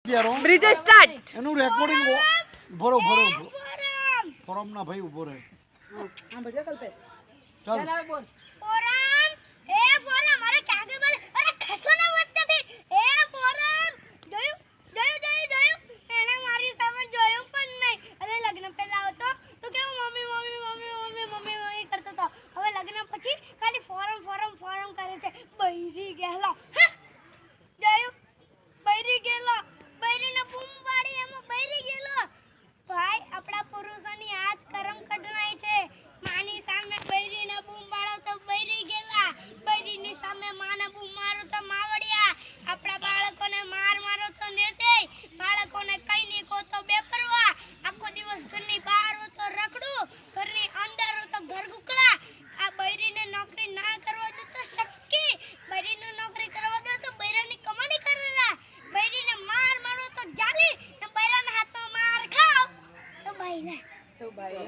bridge start એનું recording ભરો forum ના ભાઈ ઉભો રહે હા બજે કલ્પે ચાલ ચાલ બોલ ફોરમ એ ફોરમ અરે કાગે બોલે અરે ખસોના વચ્ચેથી એ ફોરમ જોયું એને મારી સામે જોયું પણ નહીં અરે લગ્ન પહેલા હતો તો કેવો મમ્મી કરતો તો હવે લગ્ન પછી ખાલી ફોરમ કરે છે બૈરી ગેલા જોયું બૈરી ગેલા બૈરીને બૂમ પાડી એમાં બૈરી ગેલો ભાઈ આપણા પુરુષોની આજ કરમ કઢનાઈ છે માની સામે બૈરીને બૂમ પાડો તો બૈરી ગેલા બૈરીની સામે માને બૂમ મારો તો માવડિયા આપણા બાળકોને મારો તો નેતે બાળકોને કઈ નહીં કહો તો બેપરવા આખો દિવસ ઘરની બહાર હો તો રખડું ઘરની અંદર હો તો ઘર ગુકળા આ બૈરીને નોકરી ના કરવા દો તો શક્કી બૈરીને નોકરી કરવા દો તો બૈરાની કમાણી કરેલા બૈરીને મારો તો જાલી ને બૈરાના હાથમાં માર ખાવ તો બૈરા તો ભાઈ